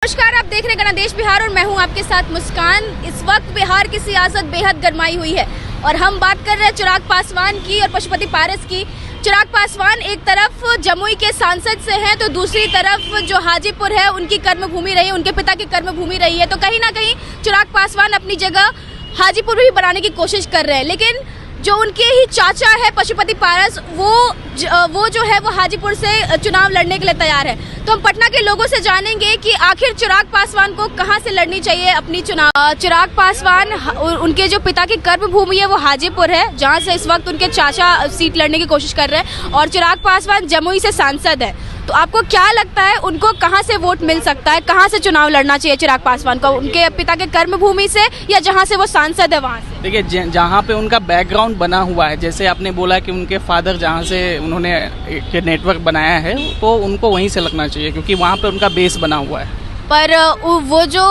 नमस्कार, आप देख रहे हैं गणदेश बिहार और मैं हूं आपके साथ मुस्कान। इस वक्त बिहार की सियासत बेहद गरमाई हुई है और हम बात कर रहे हैं चिराग पासवान की और पशुपति पारस की। चिराग पासवान एक तरफ जमुई के सांसद से हैं तो दूसरी तरफ जो हाजीपुर है उनकी कर्मभूमि रही है, उनके पिता की कर्मभूमि रही है। तो कहीं ना कहीं चिराग पासवान अपनी जगह हाजीपुर भी बनाने की कोशिश कर रहे हैं, लेकिन जो उनके ही चाचा है पशुपति पारस वो जो है वो हाजीपुर से चुनाव लड़ने के लिए तैयार है। तो हम पटना के लोगों से जानेंगे कि आखिर चिराग पासवान को कहां से लड़नी चाहिए अपनी चुनाव। चिराग पासवान उनके जो पिता की कर्मभूमि है वो हाजीपुर है, जहां से इस वक्त उनके चाचा सीट लड़ने की कोशिश कर रहे हैं और चिराग पासवान जमुई से सांसद है। तो आपको क्या लगता है उनको कहां से वोट मिल सकता है, कहां से चुनाव लड़ना चाहिए चिराग पासवान को, उनके पिता के कर्मभूमि से या जहां से वो सांसद है वहां से? देखिए, जहाँ पे उनका बैकग्राउंड बना हुआ है, जैसे आपने बोला कि उनके फादर जहाँ से उन्होंने एक नेटवर्क बनाया है तो उनको वहीं से लगना चाहिए, क्योंकि वहाँ पे उनका बेस बना हुआ है। पर वो जो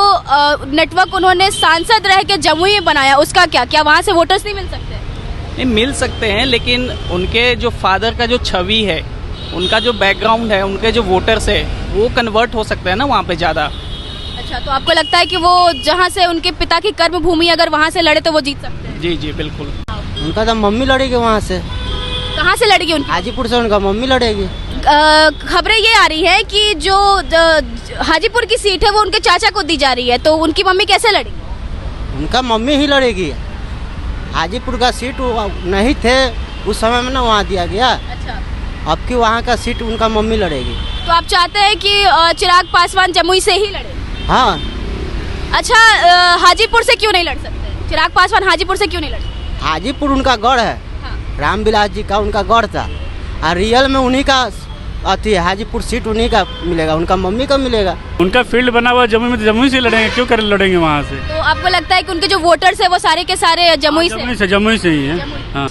नेटवर्क उन्होंने सांसद रह के जमुई में बनाया, उसका क्या वहाँ से वोटर्स नहीं मिल सकते? नहीं, मिल सकते हैं, लेकिन उनके जो फादर का जो छवि है, उनका जो बैकग्राउंड है, उनके जो वोटर्स है वो कन्वर्ट हो सकते हैं ना वहाँ पे ज़्यादा। अच्छा, तो आपको लगता है कि वो जहाँ से उनके पिता की कर्मभूमि अगर वहाँ से लड़े तो वो जीत सकते हैं? जी जी बिल्कुल। उनका तो मम्मी लड़ेगी वहाँ से। कहाँ से लड़ेगी उनकी? हाजीपुर से उनका मम्मी लड़ेगी। खबरें ये आ रही है कि जो हाजीपुर की सीट है वो उनके चाचा को दी जा रही है, तो उनकी मम्मी कैसे लड़ेगी? उनका मम्मी ही लड़ेगी। हाजीपुर का सीट नहीं थे उस समय में ना, वहाँ दिया गया। अच्छा, अब की वहाँ का सीट उनका मम्मी लड़ेगी। तो आप चाहते हैं कि चिराग पासवान जमुई से ही लड़े? हाँ। अच्छा, हाजीपुर से क्यों नहीं लड़ सकते? चिराग पासवान हाजीपुर से क्यों नहीं लड़ सकते? हाजीपुर उनका गढ़ है। हाँ। रामविलास जी का उनका गढ़ था और रियल में उन्हीं का अति हाजीपुर सीट उन्हीं का मिलेगा, उनका मम्मी का मिलेगा। उनका फील्ड बना हुआ जमुई में, तो जमुई से लड़ेंगे, क्यों कर लड़ेंगे वहाँ से? तो आपको लगता है कि उनके जो वोटर्स है वो सारे के सारे जमुई से? जमुई से ही है। हाँ।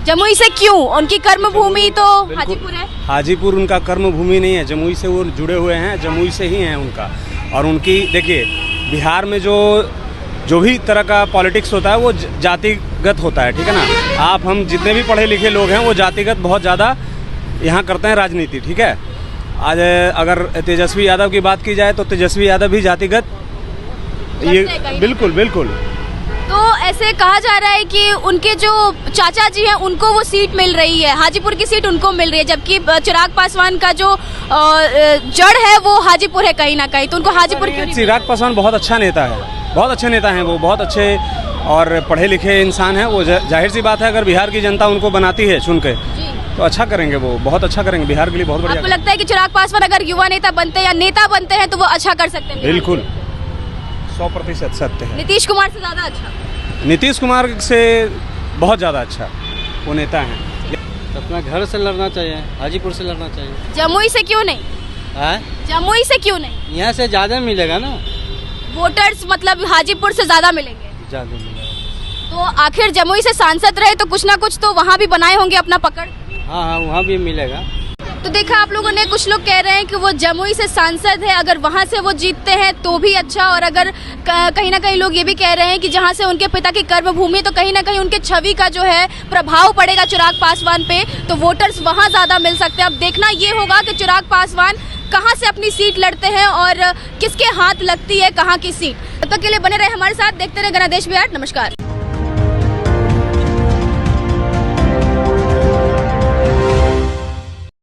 जमुई से क्यों? उनकी कर्मभूमि तो हाजीपुर है। हाजीपुर उनका कर्मभूमि नहीं है, जमुई से वो जुड़े हुए हैं, जमुई से ही हैं उनका। और उनकी देखिए, बिहार में जो भी तरह का पॉलिटिक्स होता है वो जातिगत होता है, ठीक है ना। आप हम जितने भी पढ़े लिखे लोग हैं वो जातिगत बहुत ज़्यादा यहाँ करते हैं राजनीति, ठीक है। आज अगर तेजस्वी यादव की बात की जाए तो तेजस्वी यादव भी जातिगत, ये बिल्कुल बिल्कुल। तो ऐसे कहा जा रहा है कि उनके जो चाचा जी हैं उनको वो सीट मिल रही है, हाजीपुर की सीट उनको मिल रही है, जबकि चिराग पासवान का जो जड़ है वो हाजीपुर है कहीं ना कहीं, तो उनको हाजीपुर क्यों नहीं? चिराग पासवान बहुत अच्छा नेता है, बहुत अच्छे नेता हैं वो, बहुत अच्छे और पढ़े लिखे इंसान हैं वो। जाहिर सी बात है, अगर बिहार की जनता उनको बनाती है चुन के तो अच्छा करेंगे, वो बहुत अच्छा करेंगे, बिहार के लिए बहुत बढ़िया। आपको लगता है कि चिराग पासवान अगर युवा नेता बनते हैं या नेता बनते हैं तो वो अच्छा कर सकते हैं? बिल्कुल, 100% सत्य है। नीतीश कुमार से ज्यादा अच्छा? नीतीश कुमार से बहुत ज़्यादा अच्छा वो नेता हैं। अपना घर से लड़ना चाहिए, हाजीपुर से लड़ना चाहिए। जमुई से क्यों नहीं? जमुई से क्यों नहीं? यहाँ से ज़्यादा मिलेगा ना वोटर्स, मतलब हाजीपुर से ज्यादा मिलेंगे। ज़्यादा मिलेगा। तो आखिर जमुई से सांसद रहे तो कुछ ना कुछ तो वहाँ भी बनाए होंगे अपना पकड़। हाँ हाँ, वहाँ भी मिलेगा। तो देखा आप लोगों ने, कुछ लोग कह रहे हैं कि वो जमुई से सांसद है, अगर वहाँ से वो जीतते हैं तो भी अच्छा, और अगर कहीं ना कहीं लोग ये भी कह रहे हैं कि जहाँ से उनके पिता की कर्मभूमि है तो कहीं ना कहीं उनके छवि का जो है प्रभाव पड़ेगा चिराग पासवान पे, तो वोटर्स वहाँ ज़्यादा मिल सकते हैं। अब देखना ये होगा कि चिराग पासवान कहाँ से अपनी सीट लड़ते हैं और किसके हाथ लगती है कहाँ की सीट। तब तक के लिए बने रहे हमारे साथ, देखते रहे गणदेश बिहार। नमस्कार।